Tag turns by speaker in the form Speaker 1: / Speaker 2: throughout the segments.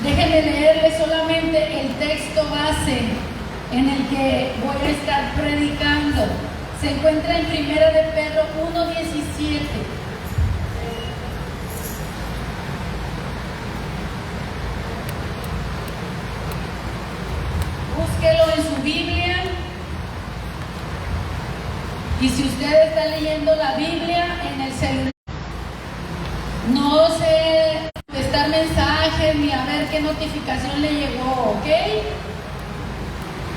Speaker 1: Déjenme leerles solamente el texto base en el que voy a estar predicando. Se encuentra en 1 de Pedro 1:17. Búsquelo en su Biblia. Y si usted está leyendo la Biblia en el celular, no se contestar mensajes ni a ver qué notificación le llegó, ¿ok?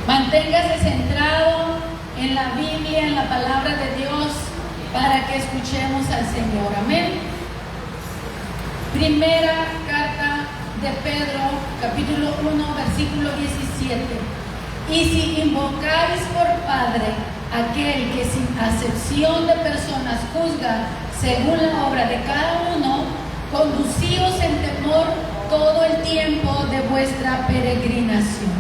Speaker 1: Manténgase centrado en la Biblia, en la palabra de Dios, para que escuchemos al Señor. Amén. Primera carta de Pedro, capítulo 1, versículo 17. Y si invocáis por Padre aquel que sin acepción de personas juzga según la obra de cada uno, conducíos en temor todo el tiempo de vuestra peregrinación.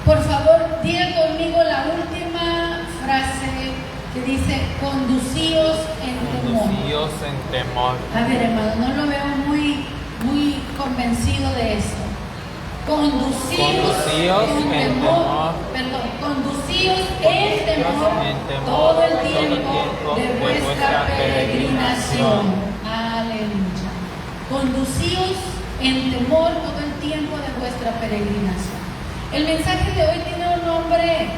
Speaker 1: Por favor, diga conmigo la última frase que dice: conducíos en temor.
Speaker 2: Conducíos en temor.
Speaker 1: A ver, hermano, no lo veo muy convencido de esto. Conducíos en temor. Perdón, conducíos en temor todo el tiempo de vuestra peregrinación. Aleluya. Conducíos en temor todo el tiempo de vuestra peregrinación. El mensaje de hoy tiene un nombre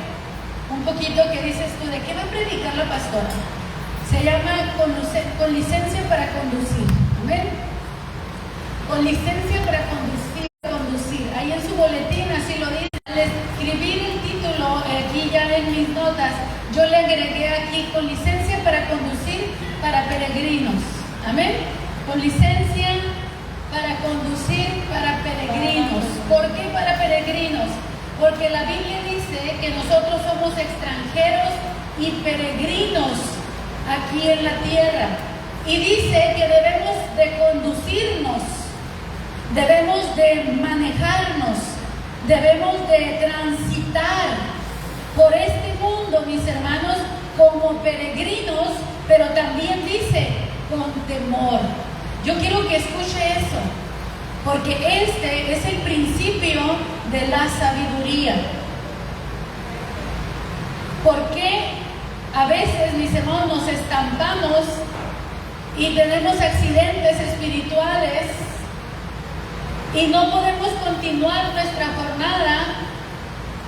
Speaker 1: un poquito que dices tú: ¿de qué va a predicar la pastora? Se llama con licencia para conducir. ¿Amén? Con licencia para conducir. Ahí en su boletín así lo dice. Al escribir el título aquí ya en mis notas, yo le agregué aquí: con licencia para conducir para peregrinos. Amén. Con licencia para conducir para peregrinos. ¿Por qué para peregrinos? Porque la Biblia dice que nosotros somos extranjeros y peregrinos aquí en la tierra. Y dice que debemos de conducirnos, debemos de manejarnos, debemos de transitar por este mundo, mis hermanos, como peregrinos, pero también dice con temor. Yo quiero que escuche eso, porque este es el principio de la sabiduría. Porque a veces, mis hermanos, nos estampamos y tenemos accidentes espirituales y no podemos continuar nuestra jornada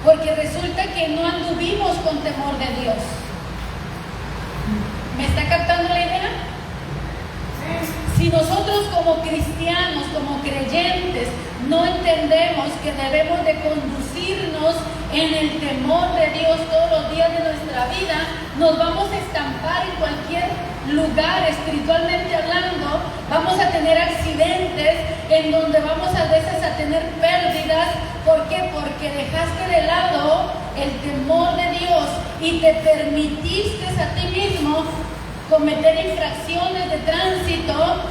Speaker 1: porque resulta que no anduvimos con temor de Dios. ¿Me está captando la idea? Si nosotros como cristianos, como creyentes, no entendemos que debemos de conducirnos en el temor de Dios todos los días de nuestra vida, nos vamos a estampar en cualquier lugar espiritualmente hablando, vamos a tener accidentes en donde vamos a veces a tener pérdidas. ¿Por qué? Porque dejaste de lado el temor de Dios y te permitiste a ti mismo cometer infracciones de tránsito,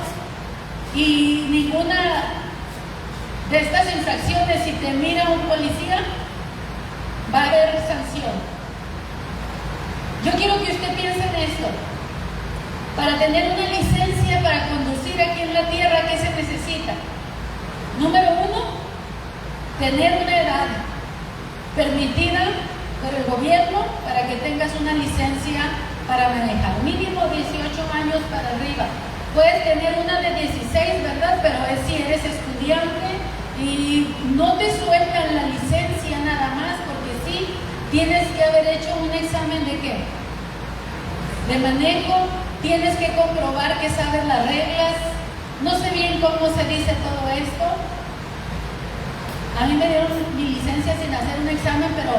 Speaker 1: y ninguna de estas infracciones, si te mira un policía, va a haber sanción. Yo quiero que usted piense en esto. Para tener una licencia para conducir aquí en la tierra, ¿qué se necesita? Número 1, tener una edad permitida por el gobierno para que tengas una licencia para manejar, mínimo 18 años para arriba. Puedes tener una de 16, ¿verdad? Pero es si eres estudiante y no te sueltan la licencia nada más, porque sí, tienes que haber hecho un examen de ¿qué? De manejo, tienes que comprobar que sabes las reglas. No sé bien cómo se dice todo esto. A mí me dieron mi licencia sin hacer un examen, pero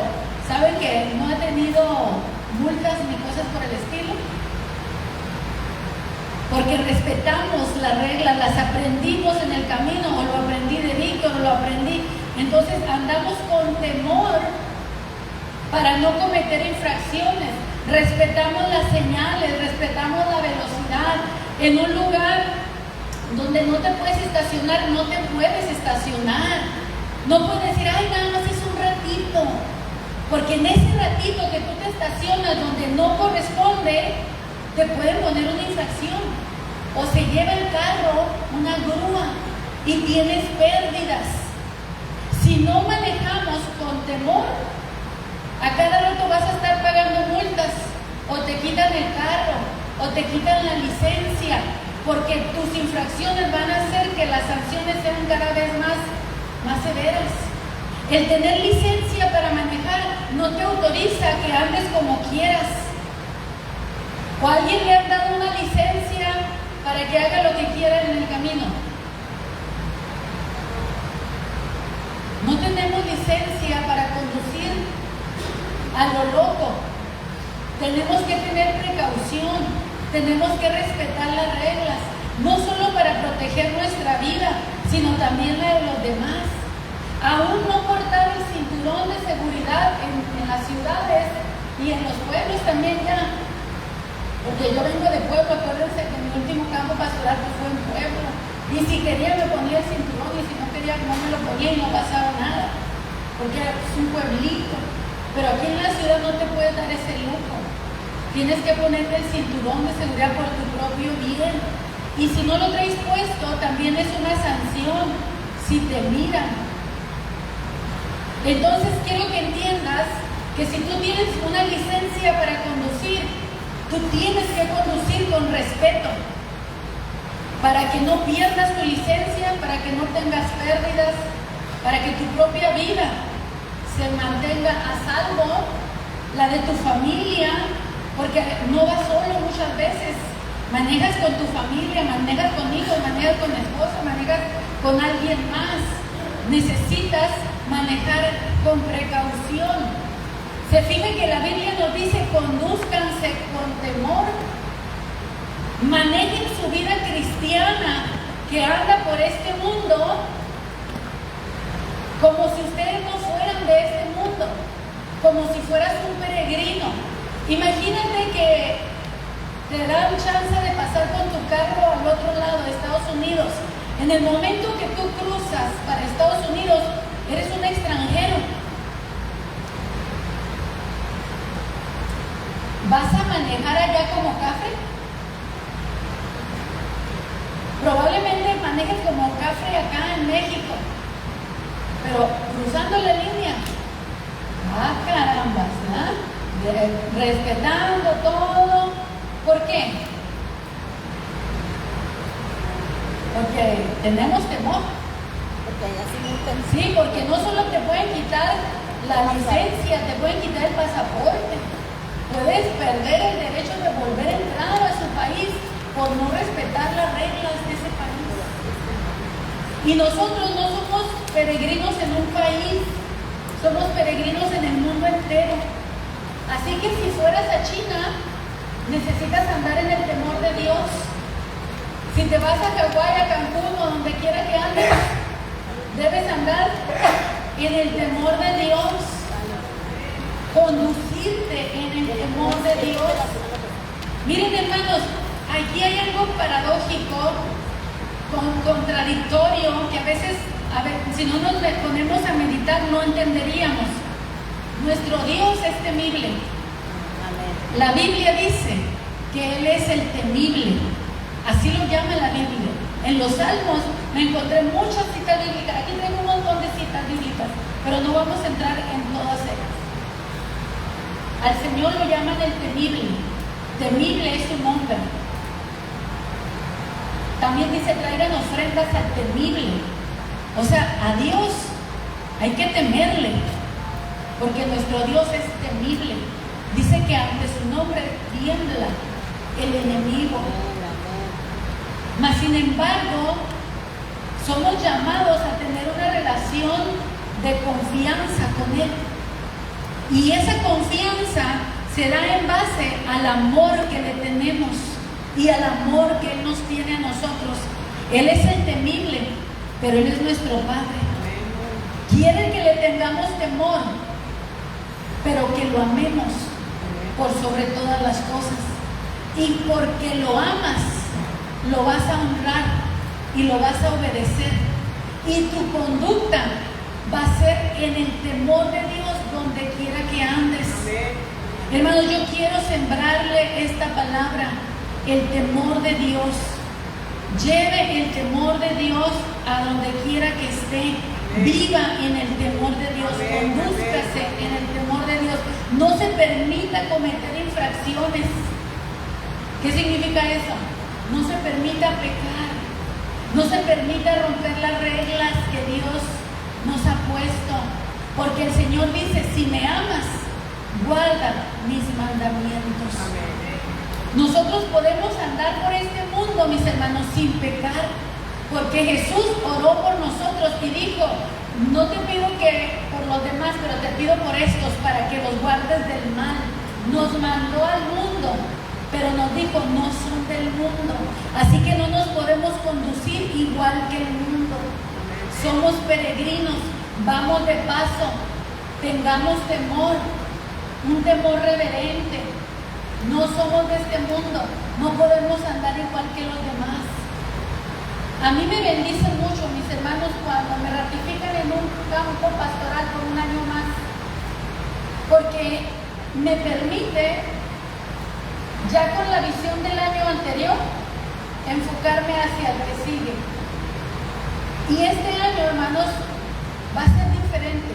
Speaker 1: ¿saben que no he tenido multas ni cosas por el estilo? Porque respetamos las reglas, las aprendimos en el camino, o lo aprendí de Víctor, o lo aprendí. Entonces andamos con temor para no cometer infracciones. Respetamos las señales, respetamos la velocidad. En un lugar donde no te puedes estacionar, no te puedes estacionar. No puedes decir: ay, nada más es un ratito. Porque en ese ratito que tú te estacionas donde no corresponde, te pueden poner una infracción. O se lleva el carro una grúa y tienes pérdidas. temor, a cada rato vas a estar pagando multas, o te quitan el carro, o te quitan la licencia, porque tus infracciones van a hacer que las sanciones sean cada vez más severas. El tener licencia para manejar no te autoriza que andes como quieras. ¿O a alguien le han dado una licencia para que haga lo que quiera en el camino? No tenemos licencia para conducir a lo loco. Tenemos que tener precaución, tenemos que respetar las reglas, no solo para proteger nuestra vida, sino también la de los demás. Aún no portar el cinturón de seguridad en las ciudades y en los pueblos también ya. Porque yo vengo de pueblo, acuérdense que mi último campo pastoral fue en pueblo. Y si quería me ponía el cinturón y si no quería no me lo ponía y no pasaba nada. Porque es un pueblito. Pero aquí en la ciudad no te puedes dar ese lujo. Tienes que ponerte el cinturón de seguridad por tu propio bien. Y si no lo traes puesto, también es una sanción si te miran. Entonces quiero que entiendas que si tú tienes una licencia para conducir, tú tienes que conducir con respeto, para que no pierdas tu licencia, para que no tengas pérdidas, para que tu propia vida se mantenga a salvo, la de tu familia, porque no vas solo muchas veces, manejas con tu familia, manejas con hijos, manejas con esposa, manejas con alguien más. Necesitas manejar con precaución. Se fija que la Biblia nos dice: condúzcanse con temor, manejen su vida cristiana que anda por este mundo como si ustedes no fueran de este mundo, como si fueras un peregrino. Imagínate que te dan chance de pasar con tu carro al otro lado de Estados Unidos. En el momento que tú cruzas para Estados Unidos, eres un extranjero. ¿Vas a manejar allá como cafre? Probablemente manejes como cafre acá en México, pero cruzando la línea, carambas, ¿no? Respetando todo. ¿Por qué? Porque tenemos temor.
Speaker 2: Porque allá sí multan.
Speaker 1: Sí, porque no solo te pueden quitar la licencia, te pueden quitar el pasaporte. Puedes perder el derecho de volver a entrar a su país por no respetar las reglas de ese país. Y nosotros no somos peregrinos en un país, somos peregrinos en el mundo entero. Así que si fueras a China, necesitas andar en el temor de Dios. Si te vas a Hawái, a Cancún o donde quiera que andes, debes andar en el temor de Dios, conducirte en el temor de Dios. Miren, hermanos, aquí hay algo paradójico, contradictorio, que a veces, si no nos ponemos a meditar, no entenderíamos. Nuestro Dios es temible. La Biblia dice que Él es el temible. Así lo llama la Biblia. En los Salmos me encontré muchas citas bíblicas. Aquí tengo un montón de citas bíblicas, pero no vamos a entrar en todas ellas. Al Señor lo llaman el temible. Temible es su nombre. También dice: traigan ofrendas al temible. O sea, a Dios hay que temerle, porque nuestro Dios es temible. Dice que ante su nombre tiembla el enemigo. Mas sin embargo, somos llamados a tener una relación de confianza con Él. Y esa confianza se da en base al amor que le tenemos y al amor que Él nos tiene a nosotros. Él es el temible, pero Él es nuestro Padre. Quiere que le tengamos temor, pero que lo amemos por sobre todas las cosas. Y porque lo amas, lo vas a honrar y lo vas a obedecer. Y tu conducta va a ser en el temor de Dios donde quiera que andes. Hermanos, yo quiero sembrarle esta palabra: el temor de Dios. Lleve el temor de Dios a donde quiera que esté. Viva en el temor de Dios, condúzcase en el temor de Dios. No se permita cometer infracciones. ¿Qué significa eso? No se permita pecar. No se permita romper las reglas que Dios nos ha puesto. Porque el Señor dice, si me amas, guarda mis mandamientos. Nosotros podemos andar por este mundo, mis hermanos, sin pecar. Porque Jesús oró por nosotros y dijo, no te pido que por los demás, pero te pido por estos para que los guardes del mal. Nos mandó al mundo, pero nos dijo, no son del mundo. Así que no nos podemos conducir igual que el mundo. Somos peregrinos, vamos de paso, tengamos temor, un temor reverente. No somos de este mundo, no podemos andar igual que los demás. A mí me bendicen mucho mis hermanos cuando me ratifican en un campo pastoral por un año más, porque me permite, ya con la visión del año anterior, enfocarme hacia el que sigue. Y este año, hermanos, va a ser diferente.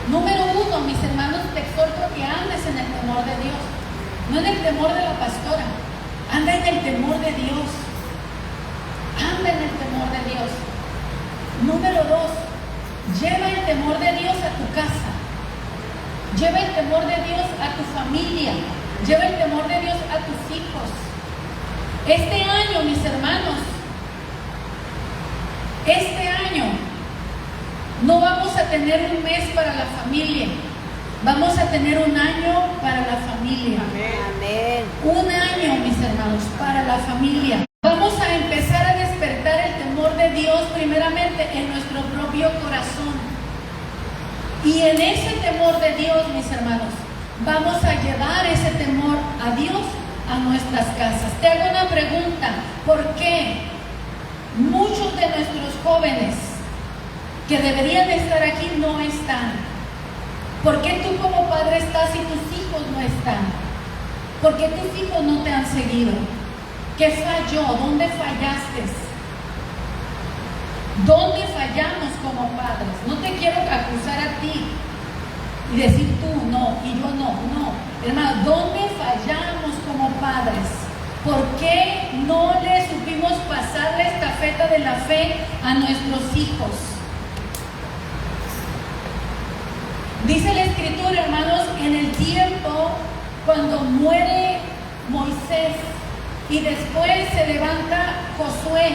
Speaker 1: Número uno, mis hermanos, te exhorto que andes en el temor de Dios, no en el temor de la pastora, anda en el temor de Dios. Anda en el temor de Dios. Número dos, lleva el temor de Dios a tu casa. Lleva el temor de Dios a tu familia. Lleva el temor de Dios a tus hijos. Este año, mis hermanos, este año no vamos a tener un mes para la familia. Vamos a tener un año para la familia.
Speaker 2: Amén.
Speaker 1: Un año, mis hermanos, para la familia. Vamos a empezar a despertar el temor de Dios primeramente en nuestro propio corazón. Y en ese temor de Dios, mis hermanos, vamos a llevar ese temor a Dios a nuestras casas. Te hago una pregunta. ¿Por qué muchos de nuestros jóvenes que deberían de estar aquí no están? ¿Por qué tú como padre estás y tus hijos no están? ¿Por qué tus hijos no te han seguido? ¿Qué falló? ¿Dónde fallaste? ¿Dónde fallamos como padres? No te quiero acusar a ti y decir tú no y yo no. Hermano, ¿dónde fallamos como padres? ¿Por qué no le supimos pasar la estafeta de la fe a nuestros hijos? Dice la Escritura, hermanos, en el tiempo cuando muere Moisés y después se levanta Josué.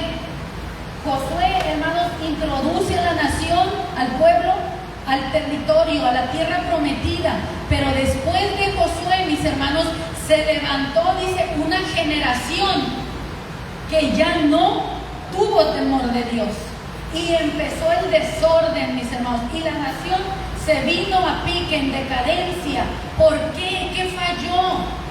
Speaker 1: Josué, hermanos, introduce a la nación, al pueblo, al territorio, a la tierra prometida. Pero después de Josué, mis hermanos, se levantó, dice, una generación que ya no tuvo temor de Dios. Y empezó el desorden, mis hermanos. Y la nación se vino a pique, en decadencia. ¿Por qué? ¿Qué falló?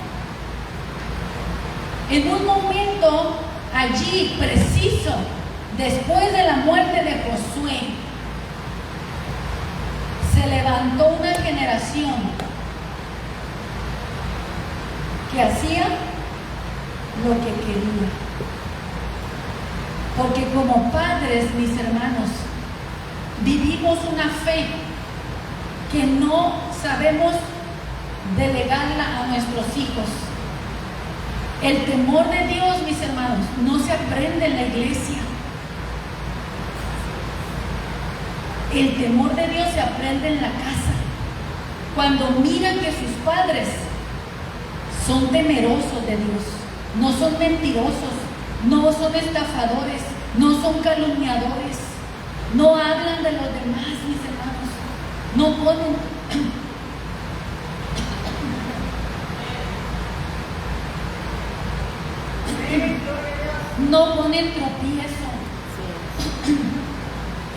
Speaker 1: En un momento, allí, preciso, después de la muerte de Josué, se levantó una generación que hacía lo que quería. Porque como padres, mis hermanos, vivimos una fe que no sabemos delegarla a nuestros hijos. El temor de Dios, mis hermanos, no se aprende en la iglesia. El temor de Dios se aprende en la casa. Cuando miran que sus padres son temerosos de Dios, no son mentirosos, no son estafadores, no son calumniadores, no hablan de los demás, mis hermanos, no ponen tropiezo.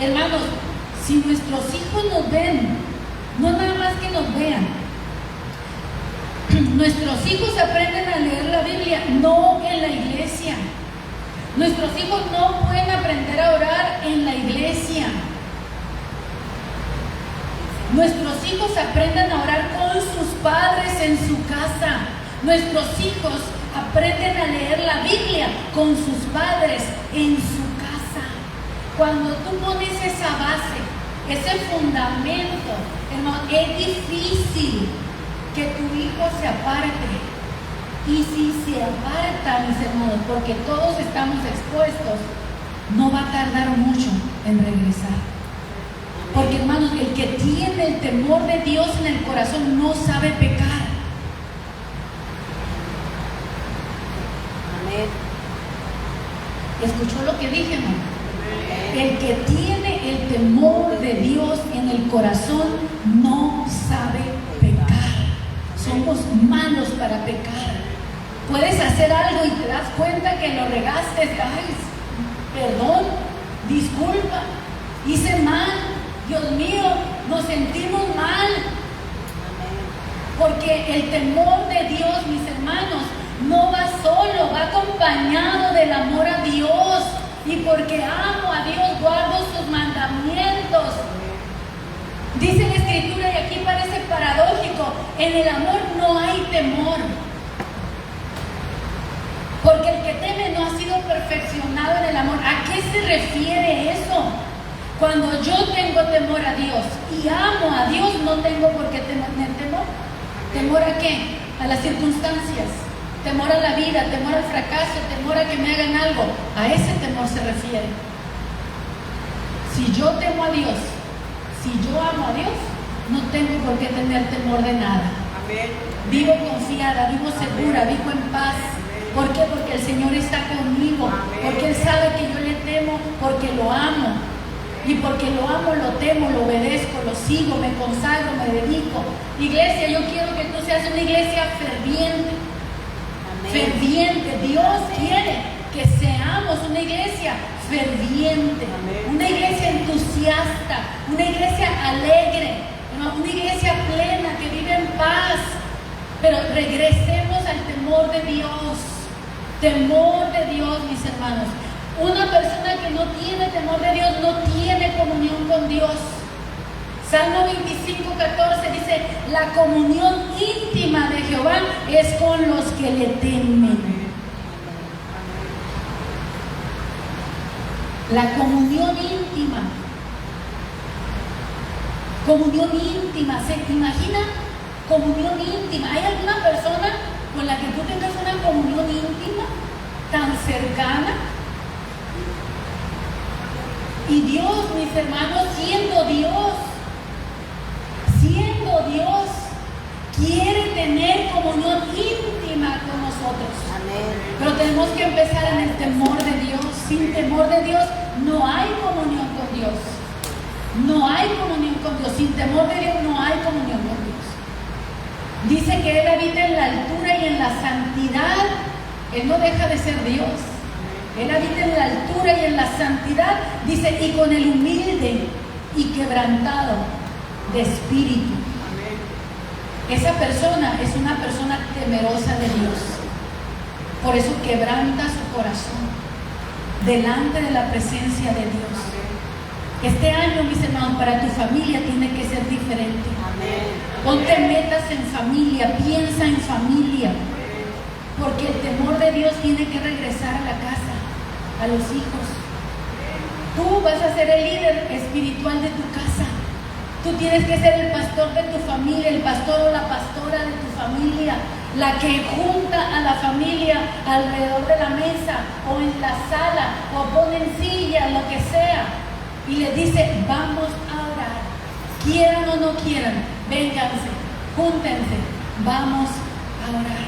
Speaker 1: Hermanos, si nuestros hijos nos ven, no nada más que nos vean, nuestros hijos aprenden a leer la Biblia, no en la iglesia. Nuestros hijos no pueden aprender a orar en la iglesia. Nuestros hijos aprenden a orar con sus padres en su casa. Nuestros hijos aprenden a leer la Biblia con sus padres en su casa. Cuando tú pones esa base, ese fundamento, hermano, es difícil que tu hijo se aparte. Y si se aparta, mis hermanos, porque todos estamos expuestos, no va a tardar mucho en regresar. Porque, hermanos, el que tiene el temor de Dios en el corazón no sabe pecar.
Speaker 2: Amén.
Speaker 1: ¿Escuchó lo que dije, hermano? El que tiene el temor de Dios en el corazón no sabe pecar. Somos malos para pecar. Puedes hacer algo y te das cuenta que lo regaste. Ay, perdón, disculpa, hice mal. Dios mío, nos sentimos mal. Porque el temor de Dios, mis hermanos, no va solo, va acompañado del amor a Dios. Y porque amo a Dios, guardo sus mandamientos. Dice la Escritura, y aquí parece paradójico, en el amor no hay temor. Porque el que teme no ha sido perfeccionado en el amor. ¿A qué se refiere eso? Cuando yo tengo temor a Dios y amo a Dios, no tengo por qué tener temor. ¿Temor a qué? A las circunstancias. Temor a la vida, temor al fracaso, temor a que me hagan algo. A ese temor se refiere. Si yo temo a Dios, si yo amo a Dios, no tengo por qué tener temor de nada.
Speaker 2: Amén.
Speaker 1: Vivo confiada, vivo segura, vivo en paz. ¿Por qué? Porque el Señor está conmigo. Porque Él sabe que yo le temo, porque lo amo. Y porque lo amo, lo temo, lo obedezco, lo sigo, me consagro, me dedico. Iglesia, yo quiero que tú seas una iglesia ferviente. Ferviente. Dios quiere que seamos una iglesia ferviente. Una iglesia entusiasta. Una iglesia alegre. Una iglesia plena que vive en paz. Pero regresemos al temor de Dios. Temor de Dios, mis hermanos. Una persona que no tiene temor de Dios no tiene comunión con Dios. Salmo 25:14 dice: la comunión íntima de Jehová es con los que le temen. La comunión íntima. Comunión íntima. ¿Se imagina? Comunión íntima. ¿Hay alguna persona con la que tú tengas una comunión íntima tan cercana? Y Dios, mis hermanos, siendo Dios, quiere tener comunión íntima con nosotros.
Speaker 2: Amén.
Speaker 1: Pero tenemos que empezar en el temor de Dios. Sin temor de Dios no hay comunión con Dios. No hay comunión con Dios. Sin temor de Dios no hay comunión con Dios. Dice que Él habita en la altura y en la santidad. Él no deja de ser Dios. Él habita en la altura y en la santidad. Dice, y con el humilde y quebrantado de espíritu. Esa persona es una persona temerosa de Dios. Por eso quebranta su corazón delante de la presencia de Dios. Este año, mis hermanos, para tu familia tiene que ser diferente. Ponte metas en familia, piensa en familia. Porque el temor de Dios tiene que regresar a la casa, a los hijos. Tú vas a ser el líder espiritual de tu casa. Tú tienes que ser el pastor de tu familia, el pastor o la pastora de tu familia, la que junta a la familia alrededor de la mesa o en la sala o ponen sillas, lo que sea, y les dice: vamos a orar, quieran o no quieran, vénganse, júntense, vamos a orar.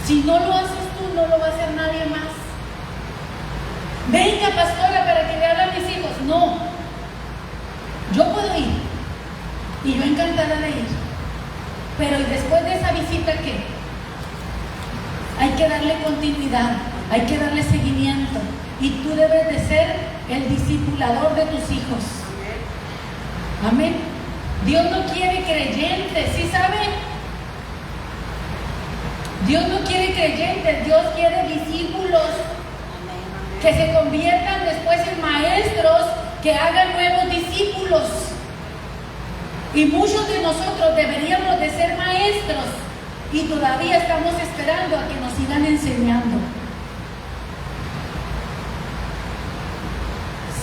Speaker 1: Si no lo haces tú, no lo va a hacer nadie más. Venga, pastora, para que le hable a mis hijos. No, yo puedo ir y yo encantada de ir, pero ¿y después de esa visita qué? Hay que darle continuidad, hay que darle seguimiento, y tú debes de ser el discipulador de tus hijos. Amén. Dios no quiere creyentes, ¿sí saben? Dios no quiere creyentes, Dios quiere discípulos que se conviertan después en maestros, que hagan nuevos discípulos. Y muchos de nosotros deberíamos de ser maestros y todavía estamos esperando a que nos sigan enseñando.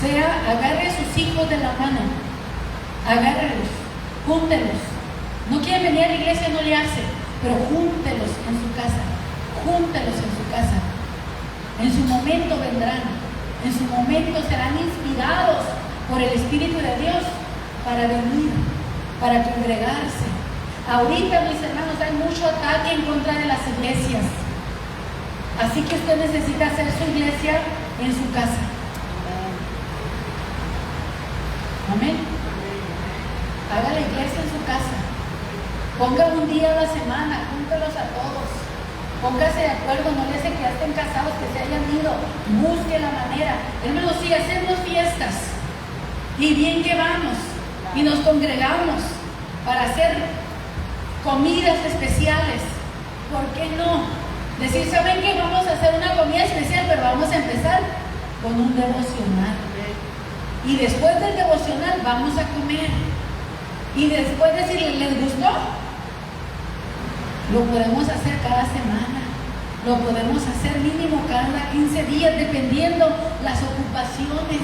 Speaker 1: Agarre a sus hijos de la mano, agárrelos, júntelos. No quieren venir a la iglesia, no le hace, pero júntelos en su casa, júntelos en su casa. En su momento vendrán, en su momento serán inspirados por el Espíritu de Dios para venir, para congregarse. Ahorita, mis hermanos, hay mucho ataque en contra de las iglesias. Así que usted necesita hacer su iglesia en su casa. Amén. Haga la iglesia en su casa. Ponga un día a la semana, júntelos a todos. Póngase de acuerdo, no les que ya estén casados, que se hayan ido. Busque la manera. Hermanos, si hacemos fiestas y bien que vamos y nos congregamos para hacer comidas especiales, ¿por qué no? Decir, ¿saben qué? Vamos a hacer una comida especial, pero vamos a empezar con un devocional. Y después del devocional vamos a comer. Y después decirles, ¿les gustó? Lo podemos hacer cada semana. Lo podemos hacer mínimo cada 15 días, dependiendo las ocupaciones.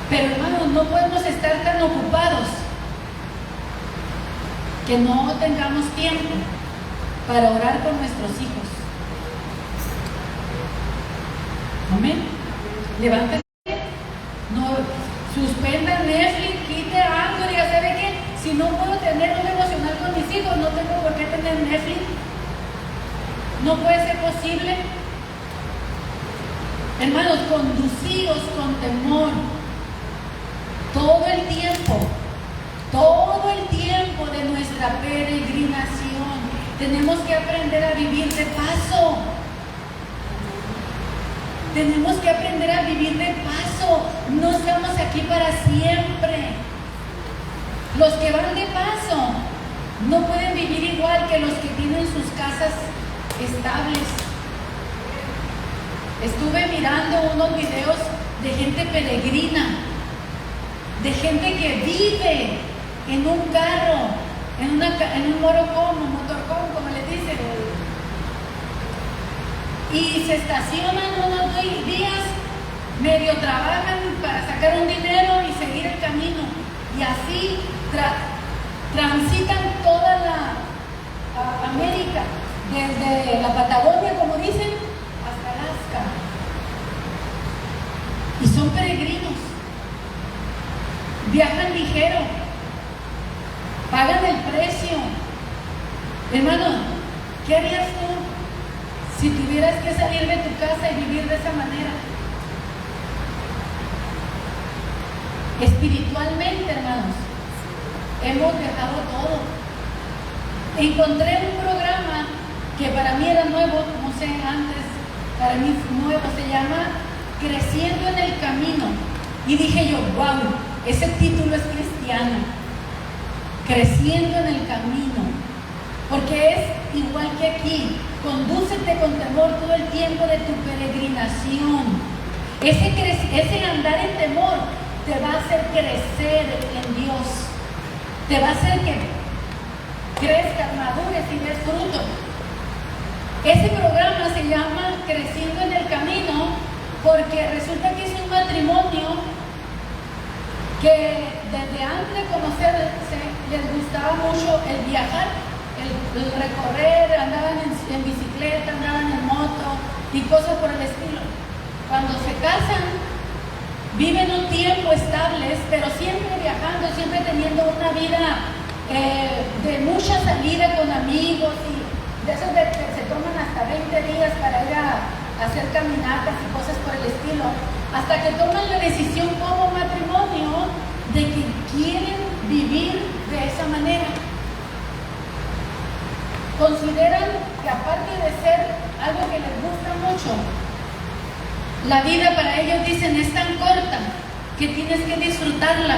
Speaker 1: Pero hermanos, no podemos estar tan ocupados que no tengamos tiempo para orar con nuestros hijos. Amén. Levanten. No, suspenda Netflix, quite algo, diga, ¿sabe qué? Si no puedo tener un devocional con mis hijos, no tengo por qué tener Netflix. No puede ser posible. Hermanos, conducíos con temor todo el tiempo de nuestra peregrinación. Tenemos que aprender a vivir de paso. Tenemos que aprender a vivir de paso. No estamos aquí para siempre. Los que van de paso no pueden vivir igual que los que tienen sus casas estables. Estuve mirando unos videos de gente peregrina, de gente que vive en un carro, en un motorhome, como le dicen. Y se estacionan unos días, medio trabajan para sacar un dinero y seguir el camino. Y así transitan toda la América, desde la Patagonia, como dicen, hasta Alaska. Y son peregrinos. Viajan ligero, pagan el precio. Hermano, ¿qué harías tú si tuvieras que salir de tu casa y vivir de esa manera? Espiritualmente, hermanos, hemos dejado todo. Encontré un programa que para mí era nuevo, no sé, antes, para mí nuevo, se llama Creciendo en el Camino. Y dije yo, wow, ese título es cristiano. Creciendo en el Camino. Porque es igual que aquí. Condúcete con temor todo el tiempo de tu peregrinación. Ese andar en temor te va a hacer crecer en Dios. Te va a hacer que crezcas, madures y des fruto. Ese programa se llama Creciendo en el Camino porque resulta que es un matrimonio que desde antes de conocerse les gustaba mucho el viajar, el recorrer, andaban en bicicleta, andaban en moto y cosas por el estilo. Cuando se casan, viven un tiempo estables, pero siempre viajando, siempre teniendo una vida de mucha salida con amigos y de esos que se toman hasta 20 días para ir a hacer caminatas y cosas por el estilo, hasta que toman la decisión como matrimonio de que quieren vivir de esa manera. Consideran que aparte de ser algo que les gusta mucho, la vida para ellos, dicen, es tan corta que tienes que disfrutarla,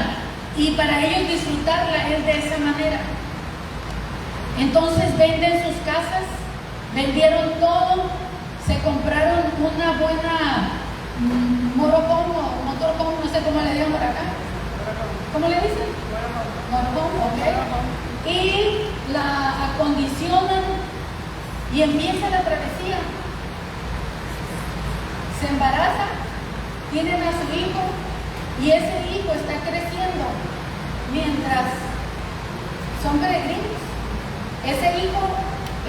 Speaker 1: y para ellos disfrutarla es de esa manera. Entonces venden sus casas, vendieron todo, se compraron una buena motorhome, no sé cómo le llaman por acá. ¿Cómo le dicen? Motorhome, ok. Y la acondicionan y empieza la travesía. Se embaraza tienen a su hijo y ese hijo está creciendo mientras son peregrinos. Ese hijo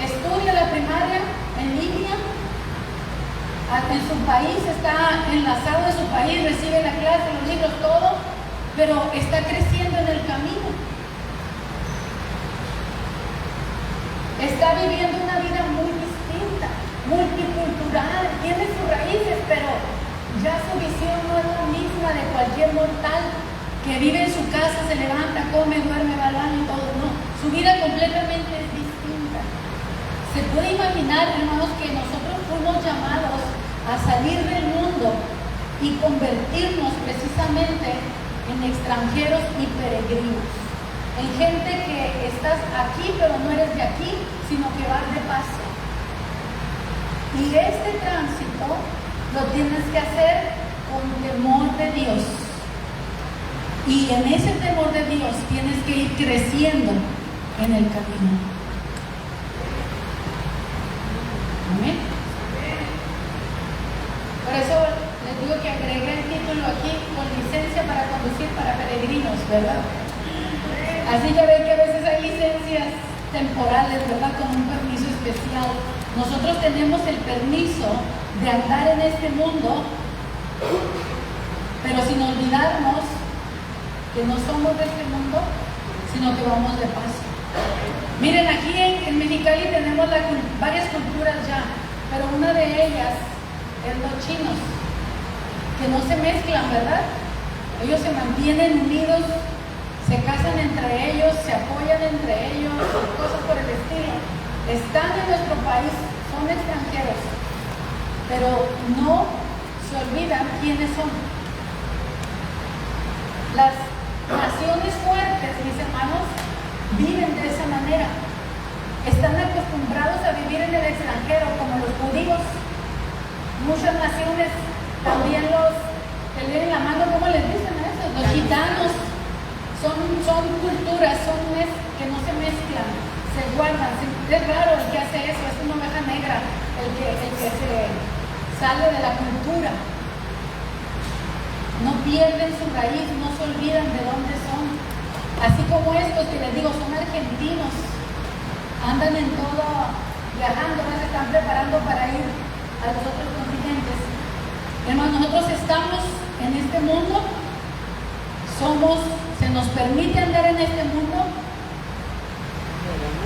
Speaker 1: estudia la primaria en línea, en su país, está enlazado en su país, recibe la clase, los libros, todo, pero está creciendo en el camino. Está viviendo una vida muy distinta, multicultural, tiene sus raíces, pero ya su visión no es la misma de cualquier mortal que vive en su casa, se levanta, come, duerme, va al baño y todo. No, su vida completamente es distinta. Se puede imaginar, hermanos, que nosotros fuimos llamados a salir del mundo y convertirnos precisamente en extranjeros y peregrinos, en gente que estás aquí pero no eres de aquí, sino que vas de paso. Y este tránsito lo tienes que hacer con temor de Dios. Y en ese temor de Dios tienes que ir creciendo en el camino. Amén. Por eso les digo que agregué el título aquí, con licencia para conducir para peregrinos, ¿verdad? Así ya ven que a veces hay licencias temporales, ¿verdad? Con un permiso especial. Nosotros tenemos el permiso de andar en este mundo, pero sin olvidarnos que no somos de este mundo, sino que vamos de paso. Miren, aquí en Mexicali tenemos varias culturas ya, pero una de ellas es los chinos, que no se mezclan, ¿verdad? Ellos se mantienen unidos, se casan entre ellos, se apoyan entre ellos, cosas por el estilo. Están en nuestro país, son extranjeros, pero no se olvidan quiénes son. Las naciones fuertes, mis hermanos, viven de esa manera. Están acostumbrados a vivir en el extranjero, como los judíos. Muchas naciones, también los que leen la mano, ¿cómo les dicen a esos? Los gitanos. Son culturas, que no se mezclan, se guardan. Es raro el que hace eso, es una oveja negra, el que se sale de la cultura. No pierden su raíz, no se olvidan de dónde son. Así como estos que les digo, son argentinos, andan en todo, viajando, se están preparando para ir a los otros continentes. Hermanos, nosotros estamos en este mundo, se nos permite andar en este mundo,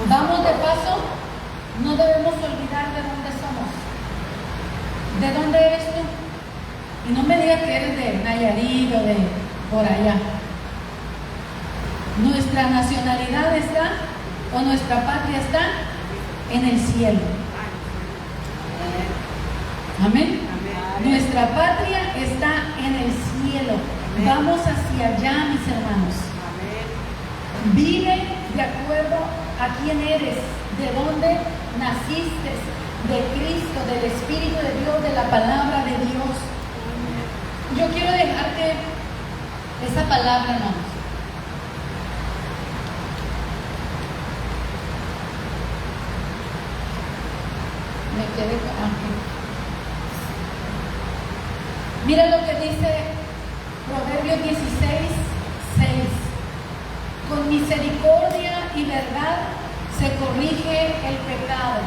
Speaker 1: vamos de paso, no debemos olvidar de dónde somos. ¿De dónde eres tú? Y no me digas que eres de Nayarit o de por allá. Nuestra nacionalidad está, o nuestra patria está en el cielo. Amén. Nuestra patria está en el cielo. Vamos hacia allá, mis hermanos. Vive de acuerdo a quién eres, de dónde naciste, de Cristo, del Espíritu de Dios, de la palabra de Dios. Yo quiero dejarte esa palabra, hermanos. Me quedé aquí. Mira lo que dice Proverbios 16, 6. Con misericordia y verdad se corrige el pecado.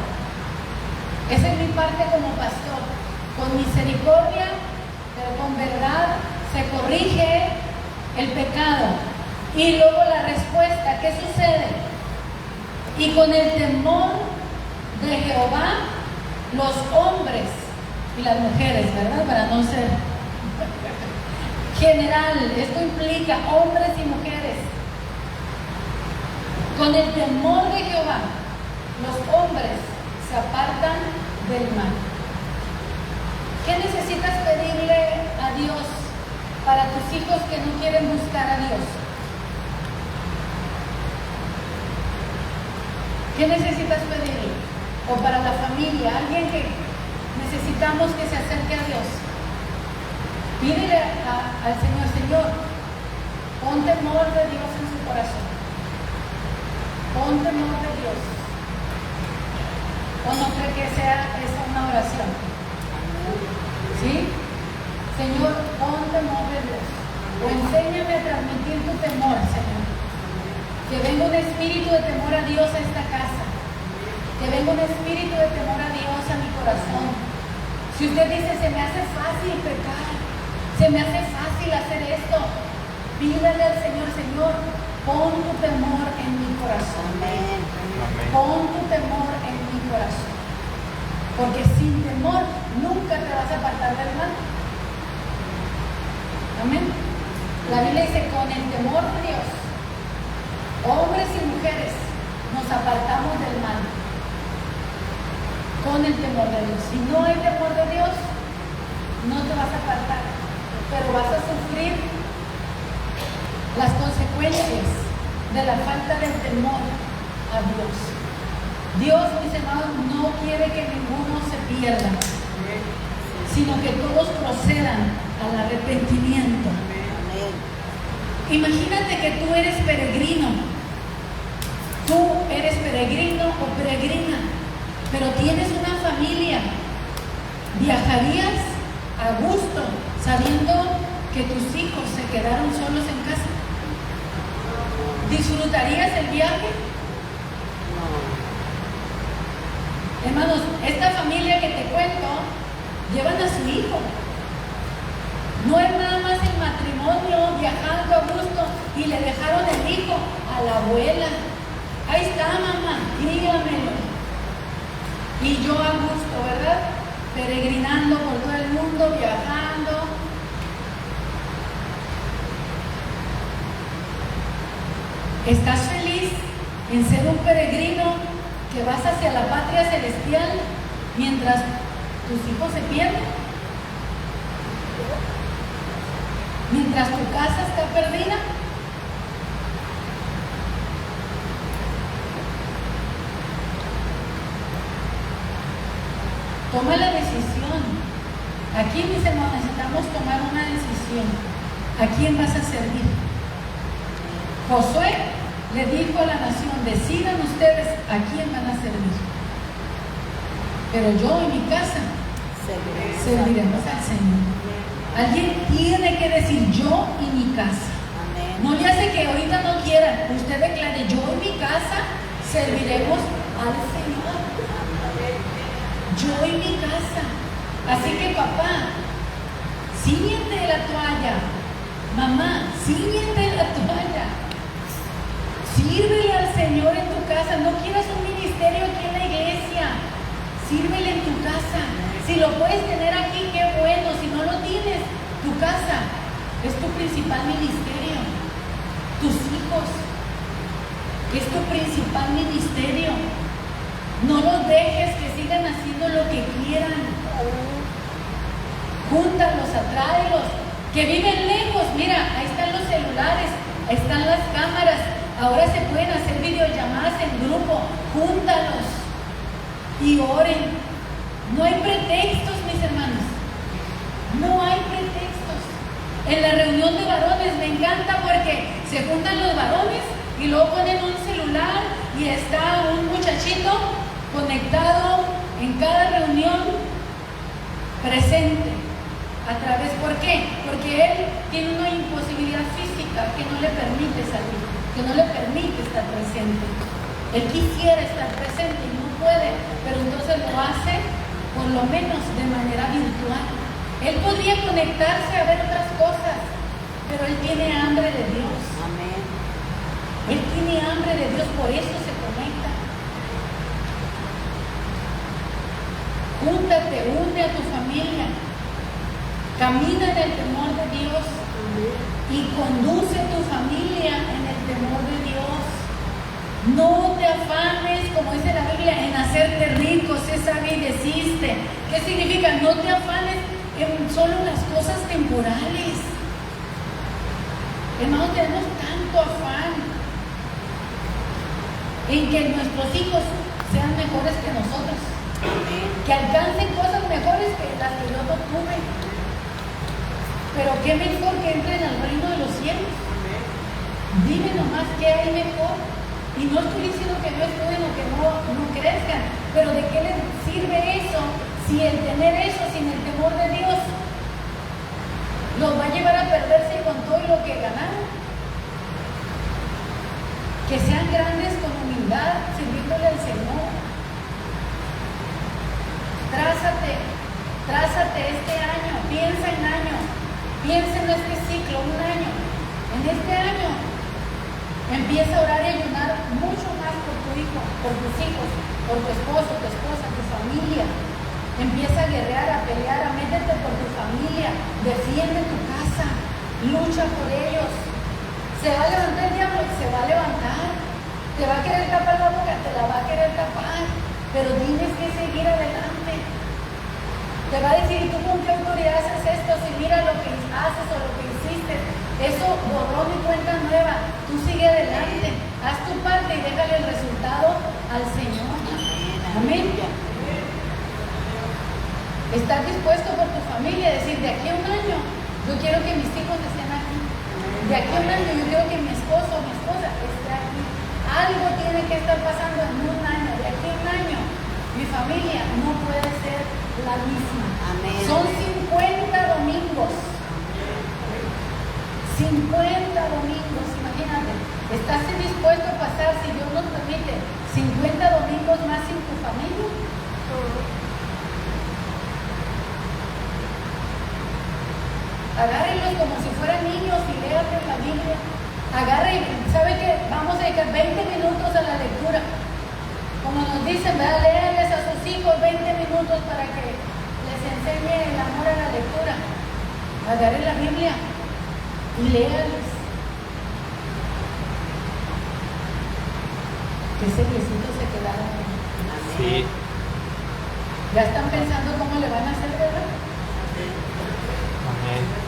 Speaker 1: Esa es mi parte como pastor. Con misericordia, pero con verdad se corrige el pecado. Y luego la respuesta, ¿qué sucede? Y con el temor de Jehová, los hombres y las mujeres, ¿verdad? Para no ser general, esto implica hombres y mujeres. Con el temor de Jehová, los hombres se apartan del mal. ¿Qué necesitas pedirle a Dios para tus hijos que no quieren buscar a Dios? ¿Qué necesitas pedirle? O para la familia, alguien que necesitamos que se acerque a Dios. Pídele al Señor, Señor, pon temor de Dios en su corazón. Pon temor de Dios. ¿O no cree que sea esa una oración? ¿Sí? Señor, pon temor de Dios. O enséñame a transmitir tu temor, Señor. Que venga un espíritu de temor a Dios a esta casa. Que venga un espíritu de temor a Dios a mi corazón. Si usted dice, se me hace fácil pecar, se me hace fácil hacer esto, pídale al Señor, Señor, pon tu temor en mi corazón.
Speaker 2: Amén.
Speaker 1: Pon tu temor en mi corazón. Porque sin temor nunca te vas a apartar del mal. Amén. La Biblia dice, con el temor de Dios, hombres y mujeres, nos apartamos del mal. Con el temor de Dios. Si no hay temor de Dios, no te vas a apartar, pero vas a sufrir las consecuencias de la falta de temor a Dios. Dios, mis hermanos, no quiere que ninguno se pierda, sino que todos procedan al arrepentimiento. Imagínate que tú eres peregrino. Tú eres peregrino o peregrina, pero tienes una familia. ¿Viajarías a gusto sabiendo que tus hijos se quedaron solos en casa? ¿Disfrutarías el viaje? Hermanos, esta familia que te cuento, llevan a su hijo. No es nada más el matrimonio viajando a gusto y le dejaron el hijo a la abuela. Ahí está, mamá, dígamelo. Y yo a gusto, ¿verdad? Peregrinando por todo el mundo, viajando. ¿Estás feliz en ser un peregrino que vas hacia la patria celestial mientras tus hijos se pierden? Mientras tu casa está perdida. Toma la decisión. Aquí, mis hermanos, necesitamos tomar una decisión. ¿A quién vas a servir? Josué le dijo a la nación, decidan ustedes a quién van a servir. Pero yo y mi casa serviremos al Señor. Alguien tiene que decir yo y mi casa. No le hace que ahorita no quiera. Usted declare yo y mi casa serviremos al Señor. Yo y mi casa. Así que papá, ciñete la toalla. Mamá, ciñete la toalla. Sírvele al Señor en tu casa. No quieras un ministerio aquí en la iglesia. Sírvele en tu casa. Si lo puedes tener aquí, qué bueno. Si no lo tienes, tu casa es tu principal ministerio. Tus hijos es tu principal ministerio. No los dejes que sigan haciendo lo que quieran. Júntalos, atráelos. Que viven lejos, mira, ahí están los celulares, ahí están las cámaras. Ahora se pueden hacer videollamadas en grupo. Júntalos y oren. No hay pretextos, mis hermanos. No hay pretextos. En la reunión de varones me encanta porque se juntan los varones y luego ponen un celular y está un muchachito conectado en cada reunión presente. ¿A través? ¿Por qué? Porque él tiene una imposibilidad física que no le permite salir, que no le permite estar presente. Él quisiera estar presente y no puede, pero entonces lo hace por lo menos de manera virtual. Él podría conectarse a ver otras cosas, pero él tiene hambre de Dios.
Speaker 2: Amén.
Speaker 1: Él tiene hambre de Dios, por eso se conecta. Júntate, une a tu familia. Camina en el temor de Dios y conduce tu familia en el temor de Dios. No te afanes, como dice la Biblia, en hacerte rico, sé sabio y desiste. ¿Qué significa? No te afanes en solo las cosas temporales. Hermanos, tenemos tanto afán en que nuestros hijos sean mejores que nosotros, que alcancen cosas mejores que las que yo no tuve. Pero qué mejor que entren al reino de los cielos. Dime nomás qué hay mejor. Y no estoy diciendo que no estudien o que no crezcan, pero ¿de qué les sirve eso si el tener eso sin el temor de Dios? lo que ganaron. Que sean grandes con humildad, sirviéndole al Señor. Trázate este año, piensa en este ciclo, un año. En este año, empieza a orar y ayunar mucho más por tu hijo, por tus hijos, por tu esposo, tu esposa, tu familia. Empieza a guerrear, a pelear, a métete por tu familia, defiende tu casa, lucha por ellos. Se va a levantar el diablo, se va a levantar. Te va a querer tapar la boca, te la va a querer tapar. Pero tienes que seguir adelante. Te va a decir, ¿y tú con qué autoridad haces esto? Si mira lo que haces o lo que hiciste. Eso borrón y cuenta nueva. Tú sigue adelante. Haz tu parte y déjale el resultado al Señor. Amén. ¿Estás dispuesto por tu familia a decir, de aquí a un año, yo quiero que mis hijos estén aquí? De aquí a un año, yo quiero que mi esposo o mi esposa esté aquí. Algo tiene que estar pasando en un año. De aquí a un año, mi familia no puede ser la misma.
Speaker 2: Amén.
Speaker 1: Son 50 domingos. 50 domingos, imagínate. ¿Estás dispuesto a pasar, si Dios nos permite, 50 domingos más sin tu familia? Agárrenlos como si fueran niños y léanle la Biblia. Agarren, ¿sabe qué? Vamos a dedicar 20 minutos a la lectura. Como nos dicen, ¿verdad? Léanles a sus hijos 20 minutos para que les enseñe el amor a la lectura. Agarren la Biblia y léanles. Que ese viejito se quedaron.
Speaker 3: Sí.
Speaker 1: ¿Ya están pensando cómo le van a hacer, verdad?
Speaker 3: Amén.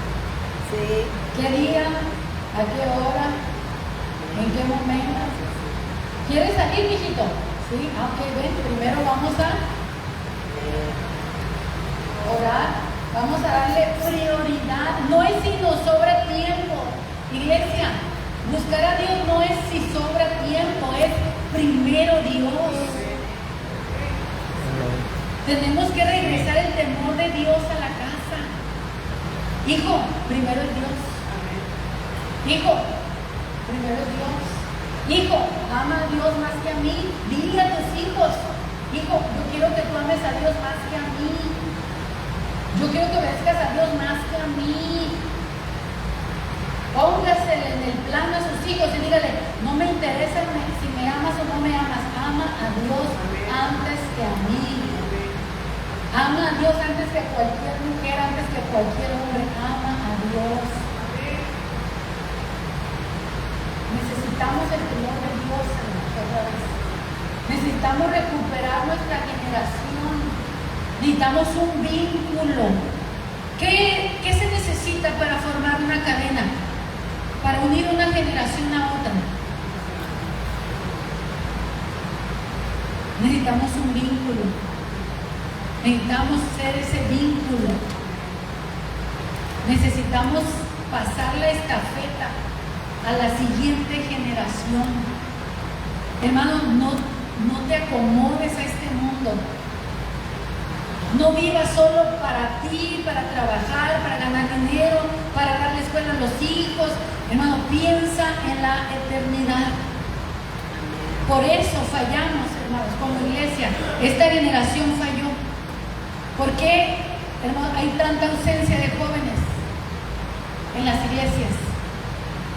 Speaker 2: Sí.
Speaker 1: ¿Qué día? ¿A qué hora? ¿En qué momento? ¿Quieres salir, mijito? Sí, ok, ven, primero vamos a orar, vamos a darle prioridad. No es si nos sobra tiempo, iglesia. Buscar a Dios no es si sobra tiempo, es primero Dios. Tenemos que regresar el temor de Dios a la casa. Hijo, primero es Dios. Hijo, primero es Dios. Hijo, ama a Dios más que a mí. Dile a tus hijos, hijo, yo quiero que tú ames a Dios más que a mí. Yo quiero que obedezcas a Dios más que a mí. Póngasele en el plano a sus hijos y dígale, no me interesa si me amas o no me amas. Ama a Dios antes que a mí. Ama a Dios antes que a cualquier mujer, antes que a cualquier hombre. Ama a Dios. Necesitamos el temor de Dios en nosotros. Necesitamos recuperar nuestra generación. Necesitamos un vínculo. ¿Qué se necesita para formar una cadena? Para unir una generación a otra. Necesitamos un vínculo. Necesitamos ser ese vínculo. Necesitamos pasar la estafeta a la siguiente generación. Hermano, no te acomodes a este mundo. No vivas solo para ti, para trabajar, para ganar dinero, para darle escuela a los hijos. Hermano, piensa en la eternidad. Por eso fallamos, hermanos, como iglesia. Esta generación falló. ¿Por qué, hermano, hay tanta ausencia de jóvenes en las iglesias?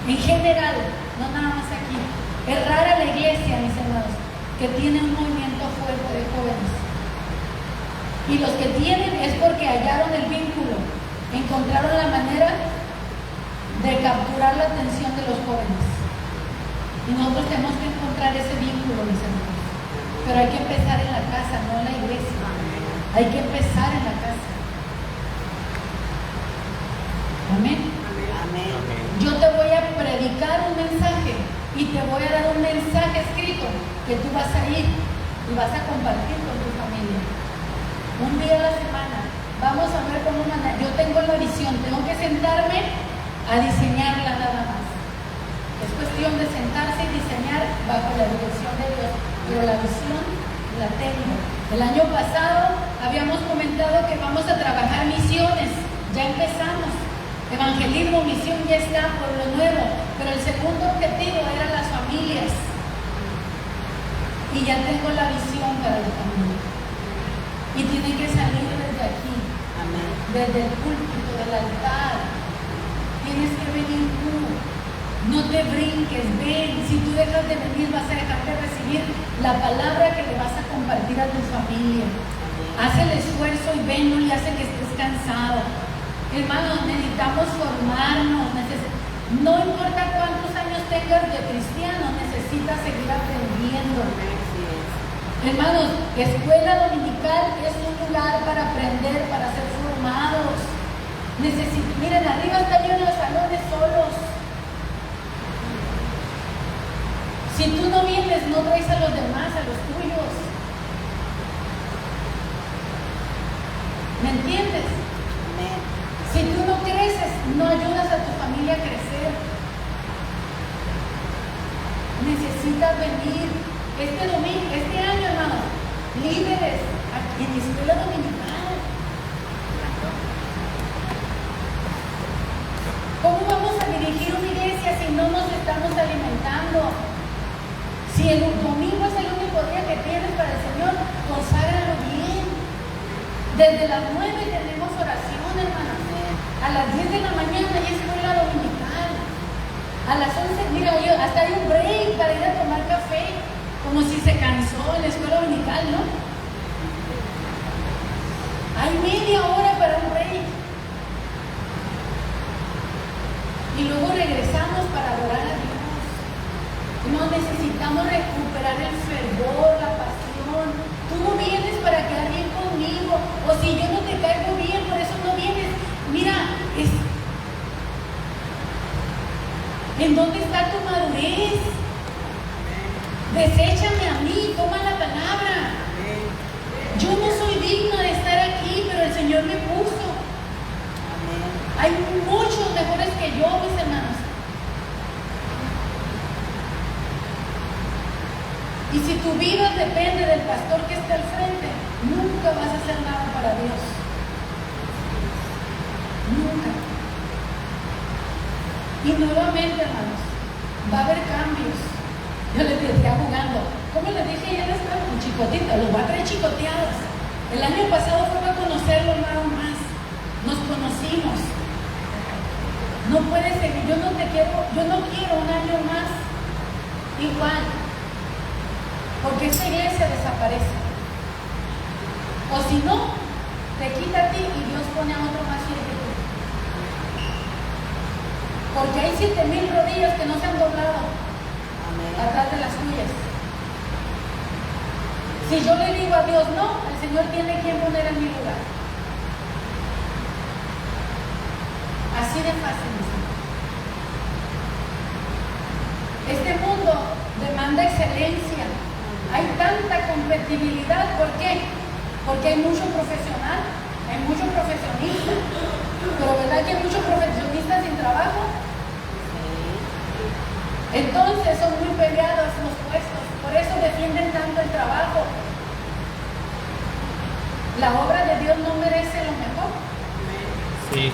Speaker 1: En general, no nada más aquí. Es rara la iglesia, mis hermanos, que tiene un movimiento fuerte de jóvenes. Y los que tienen es porque hallaron el vínculo, encontraron la manera de capturar la atención de los jóvenes. Y nosotros tenemos que encontrar ese vínculo, mis hermanos. Pero hay que empezar en la casa, no en la iglesia. Hay que empezar en la casa. Amén.
Speaker 2: Amén.
Speaker 1: Yo te voy a predicar un mensaje y te voy a dar un mensaje escrito que tú vas a ir y vas a compartir con tu familia. Un día a la semana vamos a ver cómo mandar. Yo tengo la visión, tengo que sentarme a diseñarla nada más. Es cuestión de sentarse y diseñar bajo la dirección de Dios, pero la visión la tengo. El año pasado habíamos comentado que vamos a trabajar misiones, ya empezamos. Evangelismo, misión ya está por lo nuevo, pero el segundo objetivo era las familias. Y ya tengo la visión para la familia. Y tiene que salir desde aquí,
Speaker 2: Amén.
Speaker 1: desde el púlpito, del altar. Tienes que venir tú. No te brinques, ven. Si tú dejas de venir, vas a dejar de recibir la palabra que le vas a compartir a tu familia. Haz el esfuerzo y ven, no le hace que estés cansado. Hermanos, necesitamos formarnos. No importa cuántos años tengas de cristiano, necesitas seguir aprendiendo. Hermanos, escuela dominical es un lugar para aprender, para ser formados. Miren, arriba están llenos los salones solos. Si tú no vienes, no traes a los demás, a los tuyos. ¿Me entiendes?
Speaker 2: Amén.
Speaker 1: Si tú no creces, no ayudas a tu familia a crecer. Necesitas venir este domingo, este año, hermano, líderes aquí en la escuela dominical. ¿Cómo vamos a dirigir una iglesia si no nos estamos alimentando? Si el domingo es el único día que tienes para el Señor, conságralo bien. Desde las 9 tenemos oración, hermano. A las 10 de la mañana hay escuela dominical. A las 11, mira, hasta hay un break para ir a tomar café. Como si se cansó en la escuela dominical, ¿no? Hay media hora para un break. Y luego regresamos para adorar a Dios. No necesitamos recuperar el fervor, la pasión. Tú no vienes para quedar bien conmigo. O si yo no te caigo bien, por eso no vienes. Mira, ¿en dónde está tu madurez? Deséchame a mí, toma la palabra. Yo no soy digna de estar aquí, pero el Señor me puso. Hay muchos mejores que yo, mis hermanos. Y si tu vida depende del pastor que está al frente, nunca vas a hacer nada para Dios. Nunca. Y nuevamente, hermanos, va a haber cambios. Yo les decía jugando, como les dije, ya les traigo un chicotito, los voy a traer chicoteados. El año pasado fue para conocerlo, hermano, más. Nos conocimos. No puedes seguir, yo no quiero un año más igual. Porque esta iglesia desaparece. O si no, te quita a ti y Dios pone a otro más fiel que tú. Porque hay 7,000 rodillas que no se han doblado atrás de las tuyas. Si yo le digo a Dios no, el Señor tiene quien poner en mi lugar. Así de fácil. Este mundo demanda excelencia. Hay tanta competitividad. ¿Por qué? Porque hay mucho profesional, hay mucho profesionista. Pero ¿verdad que hay muchos profesionistas sin trabajo? Entonces son muy peleados los puestos. Por eso defienden tanto el trabajo. ¿La obra de Dios no merece lo mejor?
Speaker 3: Sí.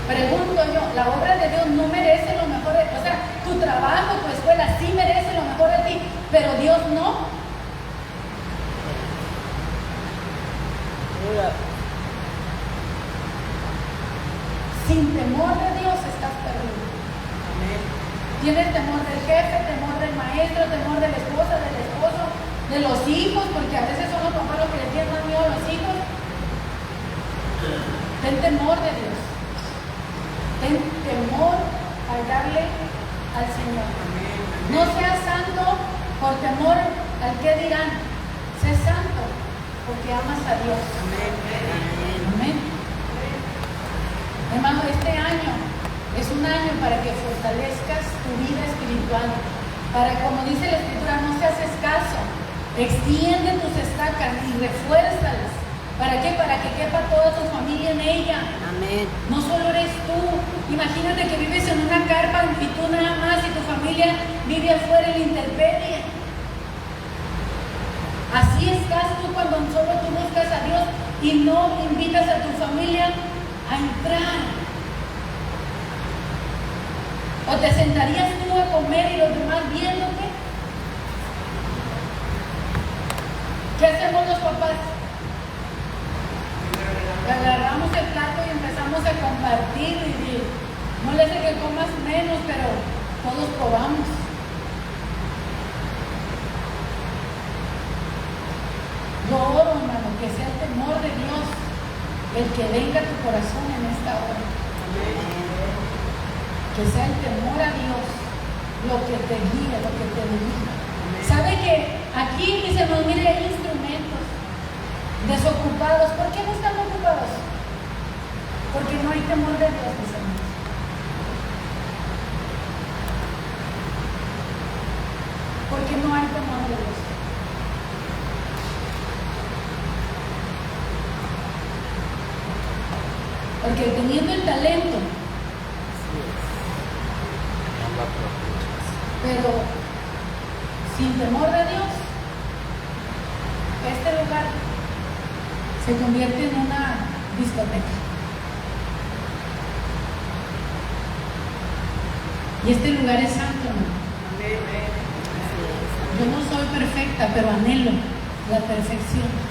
Speaker 1: Pregunto yo, ¿la obra de Dios no merece lo mejor? O sea, tu trabajo, tu escuela sí merece lo mejor de ti, pero Dios no. Sin temor de Dios estás perdido. Tienes temor del jefe, temor del maestro, temor de la esposa, del esposo, de los hijos, porque a veces son los papás los que le tienen más miedo a los hijos. Ten temor de Dios. Ten temor al darle al Señor. No seas santo por temor al que dirán. Sé santo porque amas a Dios. Amén. Hermano, este año es un año para que fortalezcas tu vida espiritual. Para, como dice la Escritura, no seas escaso. Extiende tus estacas y refuérzalas. ¿Para qué? Para que quepa toda tu familia en ella.
Speaker 2: Amén.
Speaker 1: No solo eres tú. Imagínate que vives en una carpa y tú nada más y tu familia vive afuera en la intemperie. Así estás tú cuando solo tú buscas a Dios y no invitas a tu familia a entrar. ¿O te sentarías tú a comer y los demás viéndote? ¿Qué hacemos los papás? Agarramos el plato y empezamos a compartir y no le hace que comas menos, pero todos probamos. Yo oro, hermano, que sea el temor de Dios el que venga a tu corazón en esta hora. Que sea el temor a Dios lo que te guíe, lo que te dirija. ¿Sabe que aquí, mis hermanos, mire, hay instrumentos desocupados? ¿Por qué no están ocupados? Porque no hay temor de Dios, mis hermanos. Porque no hay temor de Dios. Porque teniendo el talento, pero sin temor de Dios, este lugar se convierte en una discoteca. Y este lugar es santo, ¿no? Yo no soy perfecta, pero anhelo la perfección.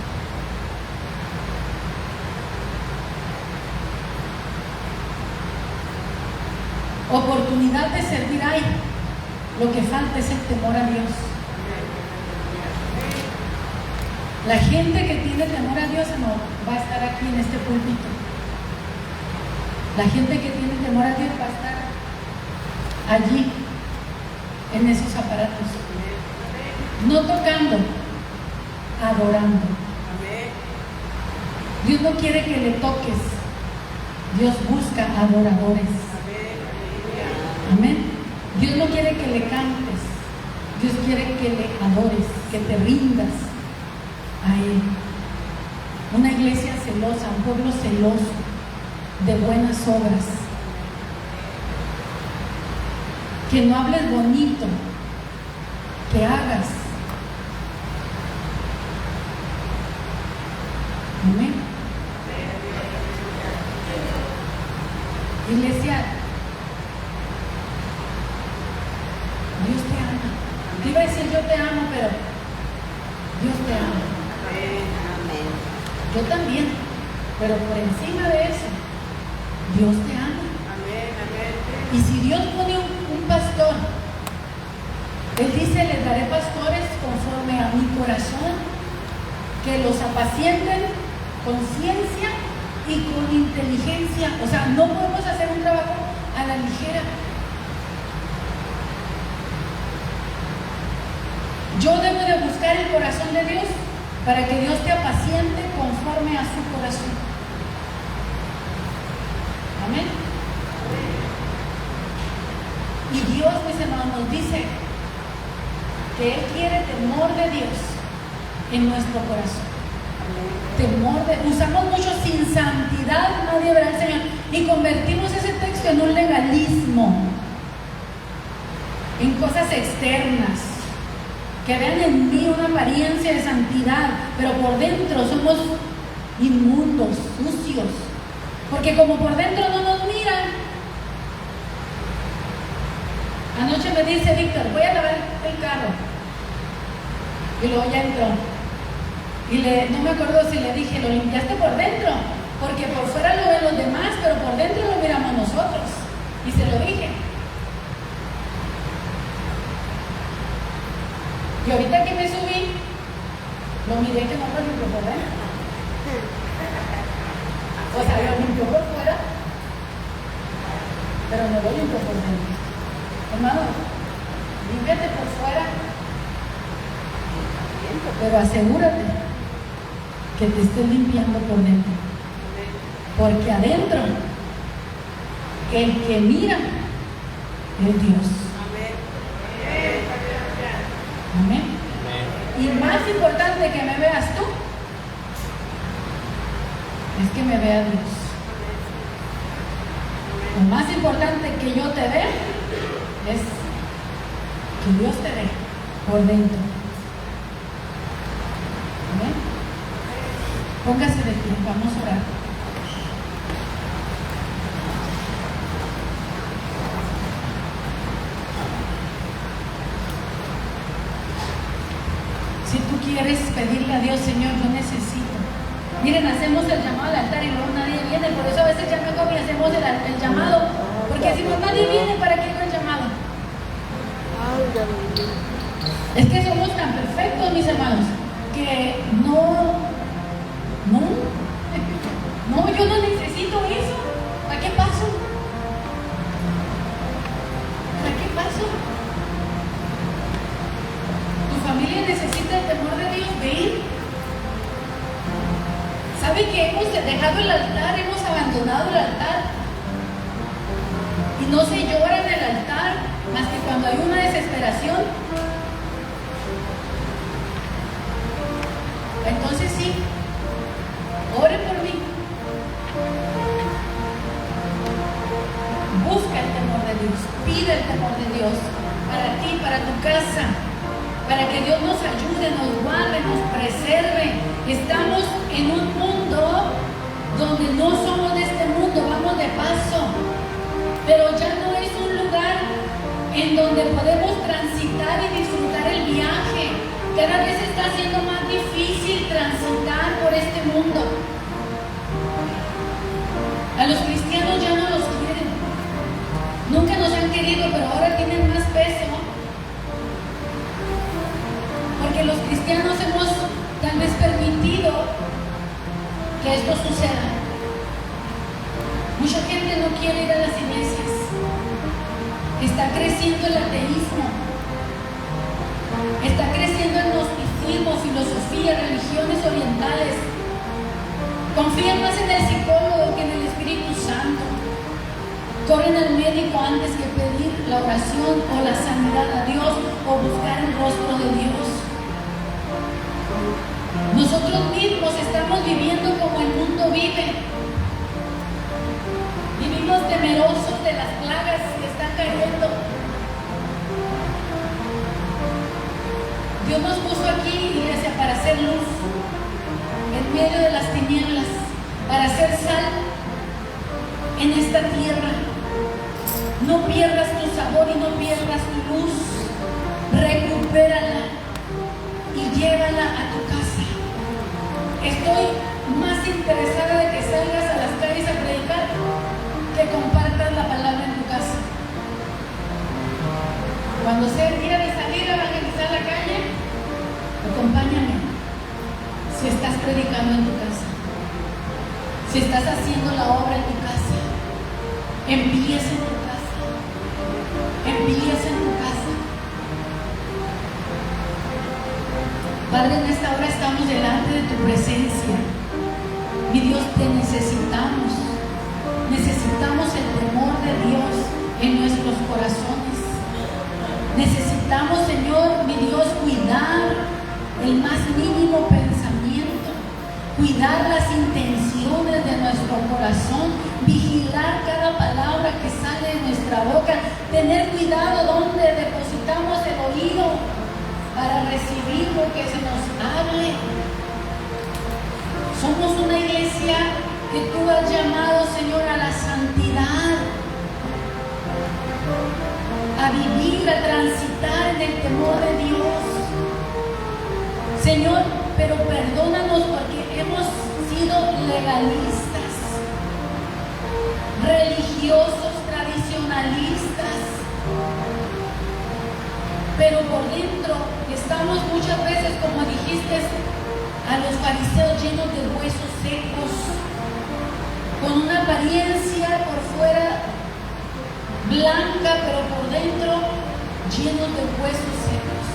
Speaker 1: Oportunidad de servir hay. Lo que falta es el temor a Dios. La gente que tiene temor a Dios no va a estar aquí en este púlpito. La gente que tiene temor a Dios va a estar allí, en esos aparatos. No tocando, adorando. Dios no quiere que le toques. Dios busca adoradores. Amén. Dios no quiere que le cantes. Dios quiere que le adores, que te rindas a Él. Una iglesia celosa, un pueblo celoso de buenas obras. Que no hables bonito, que hagas. Amén. Iglesia, Dios te ama. Te iba a decir yo te amo, pero Dios te ama.
Speaker 2: Amén.
Speaker 1: Yo también, pero por encima de eso, Dios te ama. Y si Dios pone un pastor, Él dice, les daré pastores conforme a mi corazón, que los apacienten con ciencia y con inteligencia. O sea, no podemos hacer un trabajo a la ligera. Yo debo de buscar el corazón de Dios para que Dios te apaciente conforme a su corazón. Amén. Y Dios, mis hermanos, nos dice que Él quiere temor de Dios en nuestro corazón. Temor de... Usamos mucho sin santidad, nadie verá al Señor. Y convertimos ese texto en un legalismo, en cosas externas. Que vean en mí una apariencia de santidad, pero por dentro somos inmundos, sucios. Porque como por dentro no nos miran. Anoche me dice Víctor, voy a lavar el carro. Y luego ya entró. Y no me acuerdo si le dije, lo limpiaste por dentro. Porque por fuera lo ven los demás, pero por dentro lo miramos nosotros. Y se lo dije. Y ahorita que me subí, lo miré que no lo limpió por dentro. O sea, lo limpió por fuera, pero no lo limpió por dentro. Hermano, límpiate por fuera, pero asegúrate que te estés limpiando por dentro. Porque adentro, el que mira es Dios. Amén. Y más importante que me veas tú es que me vea Dios. Lo más importante que yo te vea es que Dios te vea por dentro. Amén. Póngase de pie, vamos a orar. quieres pedirle a Dios, Señor, yo necesito. Miren, hacemos el llamado al altar y luego nadie viene, por eso a veces ya mejor y hacemos el llamado, porque decimos, nadie viene, ¿para qué hago el llamado? Es que somos tan perfectos, mis hermanos, que no, yo no necesito eso. ¿Para qué paso? ¿Para qué paso? Tu familia necesita el temor de Dios, de ir. ¿Sabe que hemos dejado el altar, hemos abandonado el altar? Y no se llora en el altar más que cuando hay una desesperación. Entonces sí, ore por mí. Busca el temor de Dios, pide el temor de Dios para ti, para tu casa, para que Dios nos ayude, nos guarde, nos preserve. Estamos en un mundo donde no somos de este mundo, vamos de paso, pero ya no es un lugar en donde podemos transitar y disfrutar el viaje. Cada vez está siendo más difícil transitar por este mundo. A los cristianos ya no los quieren. Nunca nos han querido, pero ahora tienen más peso. Porque los cristianos hemos tal vez permitido que esto suceda. Mucha gente no quiere ir a las iglesias. Está creciendo el ateísmo. Está creciendo el gnosticismo, filosofía, religiones orientales. Confían más en el psicólogo que en el Espíritu Santo. Corren al médico antes que pedir la oración o la sanidad a Dios o buscar el rostro de Dios. Nosotros mismos estamos viviendo como el mundo vive. Vivimos temerosos de las plagas que están cayendo. Dios nos puso aquí, iglesia, para hacer luz en medio de las tinieblas, para hacer sal en esta tierra. No pierdas tu sabor y no pierdas tu luz. Recupérala y llévala a tu casa. Estoy más interesada de que salgas a las calles a predicar que compartas la palabra en tu casa. Cuando sea el día de salir a evangelizar la calle, acompáñame. Si estás predicando en tu casa, si estás haciendo la obra en tu casa, empieza en tu casa. Empieza en tu casa. Padre, en esta hora estamos delante de tu presencia. Mi Dios, te necesitamos. Necesitamos el temor de Dios en nuestros corazones. Necesitamos, Señor, mi Dios, cuidar el más mínimo pensamiento, cuidar las intenciones de nuestro corazón, vigilar cada palabra que sale de nuestra boca, tener cuidado donde depositamos el oído para recibir lo que se nos hable. Somos una iglesia que tú has llamado, Señor, a la santidad, a vivir, a transitar en el temor de Dios. Señor, pero perdónanos porque hemos sido legalistas, religiosos, tradicionalistas, pero por dentro estamos muchas veces, como dijiste, a los fariseos llenos de huesos secos, con una apariencia por fuera blanca, pero por dentro llenos de huesos secos.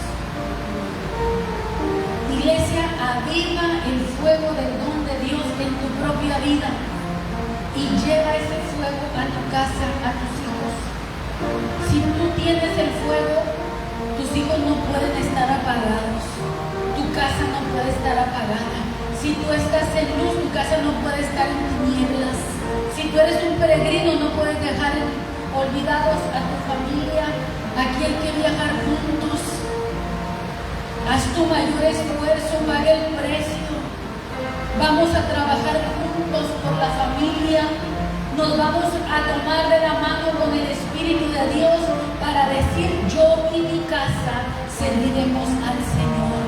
Speaker 1: Iglesia, aviva el fuego del don de Dios en tu propia vida y lleva ese fuego a tu casa, a tus hijos. Si tú tienes el fuego, tus hijos no pueden estar apagados, tu casa no puede estar apagada. Si tú estás en luz, tu casa no puede estar en tinieblas. Si tú eres un peregrino, no puedes dejar olvidados a tu familia. Aquí hay que viajar juntos. Haz tu mayor esfuerzo, paga el precio. Vamos a trabajar juntos por la familia. Nos vamos a tomar de la mano con el Espíritu de Dios para decir: yo y mi casa serviremos al Señor.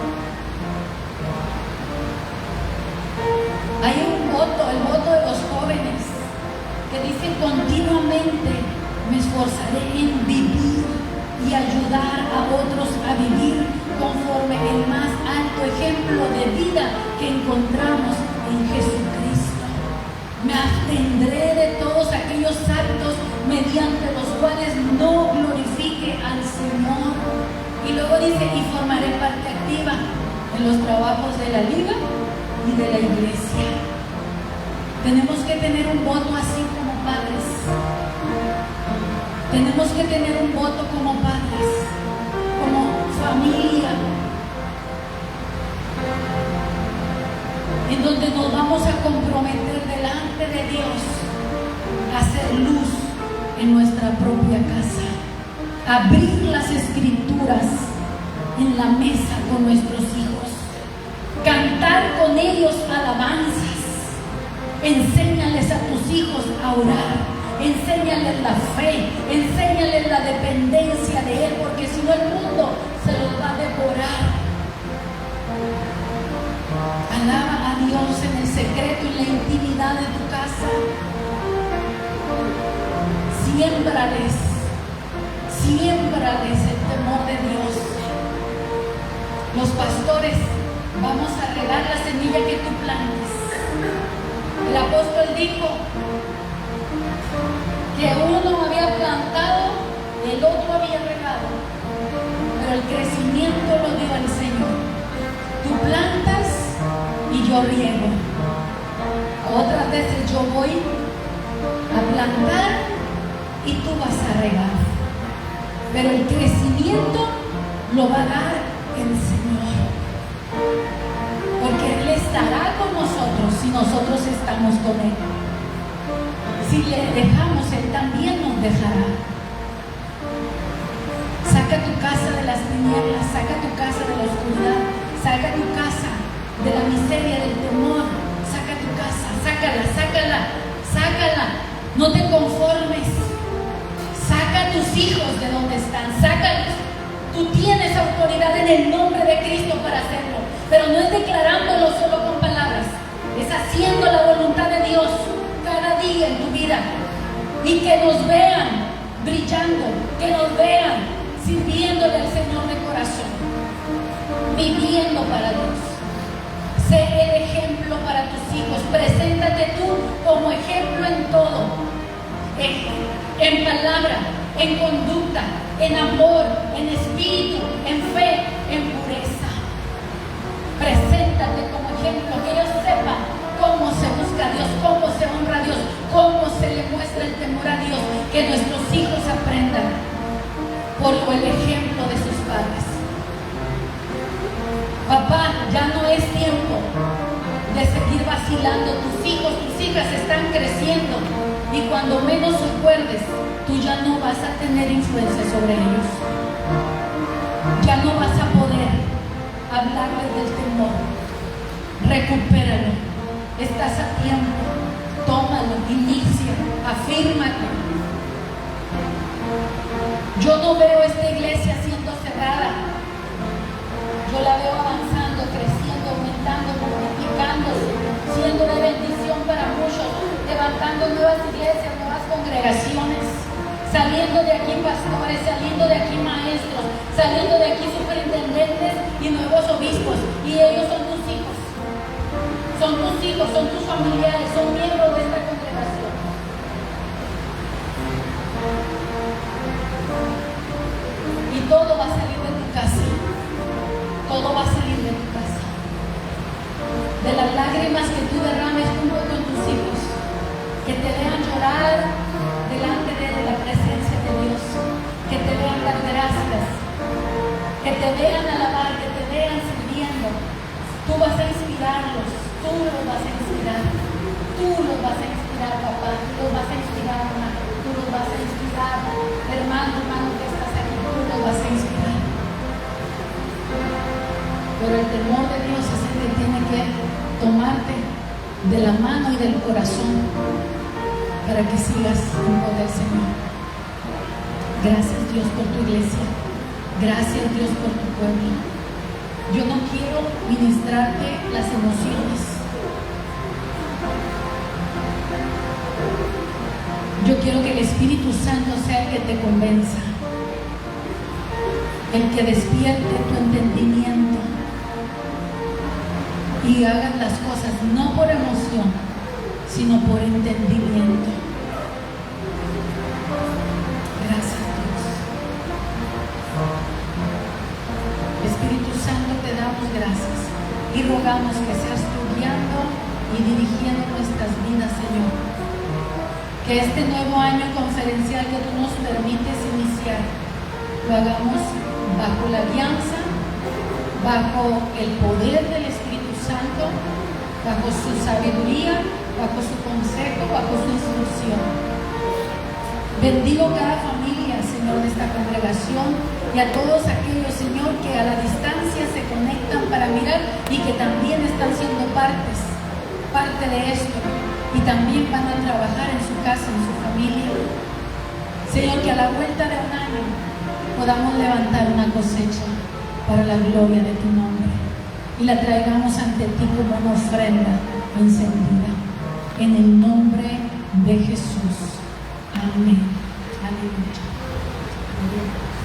Speaker 1: continuamente me esforzaré en vivir y ayudar a otros a vivir conforme el más alto ejemplo de vida que encontramos en Jesucristo. Me abstendré de todos aquellos actos mediante los cuales no glorifique al Señor. Y luego dice, y formaré parte activa en los trabajos de la liga y de la iglesia. Tenemos que tener un voto así como padres. Tenemos que tener un voto como padres, como familia, en donde nos vamos a comprometer delante de Dios a hacer luz en nuestra propia casa, abrir las escrituras en la mesa con nuestros hijos, cantar con ellos alabanzas. Enséñales a tus hijos a orar, enséñales la fe, enséñales la dependencia de Él, porque si no el mundo se los va a devorar. Alaba a Dios en el secreto y la intimidad de tu casa. Siémbrales el temor de Dios. Los pastores vamos a regar la semilla que tú plantes. El apóstol dijo que uno había plantado y el otro había regado, pero el crecimiento lo dio el Señor. Tú plantas y yo riego. Otras veces yo voy a plantar y tú vas a regar, pero el crecimiento lo va a dar el Señor, porque Él estará con nosotros si nosotros estamos con Él. Si le dejamos, Él también nos dejará. Saca tu casa de las tinieblas, saca tu casa de la oscuridad, saca tu casa de la miseria, del temor. Saca tu casa, sácala. No te conformes. Saca a tus hijos de donde están, sácalos. Tú tienes autoridad en el nombre de Cristo para hacerlo, pero no es declarándolo solo con palabras, es haciendo la voluntad de Dios cada día en tu vida. Y que nos vean brillando, que nos vean sirviéndole al Señor de corazón, viviendo para Dios. Sé el ejemplo para tus hijos. Preséntate tú como ejemplo en todo, en palabra, en conducta, en amor, en espíritu, en fe, en pureza. Preséntate como ejemplo, que ellos sepan cómo se busca a Dios, cómo se honra a Dios, cómo se le muestra el temor a Dios. Que nuestros hijos aprendan por el ejemplo de sus padres. Papá, ya no es tiempo de seguir vacilando. Tus hijos, tus hijas están creciendo y cuando menos recuerdes, tú ya no vas a tener influencia sobre ellos. Ya no vas a poder hablarles del temor. Recupéralo. Estás a tiempo. Tómalo, inicia, afírmate. Yo no veo esta iglesia siendo cerrada. Yo la veo avanzando, creciendo, aumentando, multiplicándose, siendo de bendición para muchos, levantando nuevas iglesias, nuevas congregaciones, saliendo de aquí pastores, saliendo de aquí maestros, saliendo de aquí superintendentes y nuevos obispos. Y ellos son tus hijos. Son tus hijos, son tus familiares, son miembros de esta congregación. Y todo va a salir de tu casa. Todo va a salir de tu casa. De las lágrimas que tú derrames junto con tus hijos, que te vean llorar delante de la presencia de Dios, que te vean dar gracias, que te vean alabar, que te vean sirviendo. Tú vas a inspirarlos, tú los vas a inspirar, tú los vas a inspirar, papá, tú los vas a inspirar, mamá, tú los vas a inspirar, hermano que estás aquí, tú los vas a inspirar. Pero el temor de Dios es el que tiene que tomarte de la mano y del corazón para que sigas en poder del Señor. Gracias Dios por tu iglesia. Gracias Dios por tu pueblo. Yo no quiero ministrarte las emociones. Yo quiero que el Espíritu Santo sea el que te convenza, el que despierte tu entendimiento y hagas las cosas no por emoción, sino por entendimiento. Gracias, Dios. Espíritu Santo, te damos gracias y rogamos que seas tú guiando y dirigiendo nuestras vidas, Señor. Que este nuevo año conferencial que tú nos permites iniciar, lo hagamos bajo la guianza, bajo el poder del Espíritu Santo, bajo su sabiduría, bajo su consejo, bajo su instrucción. Bendigo cada familia, Señor, de esta congregación y a todos aquellos, Señor, que a la distancia se conectan para mirar y que también están siendo parte de esto. Y también van a trabajar en su casa, en su familia. Señor, que a la vuelta de un año podamos levantar una cosecha para la gloria de tu nombre y la traigamos ante ti como una ofrenda encendida. En el nombre de Jesús. Amén. Aleluya. Amén.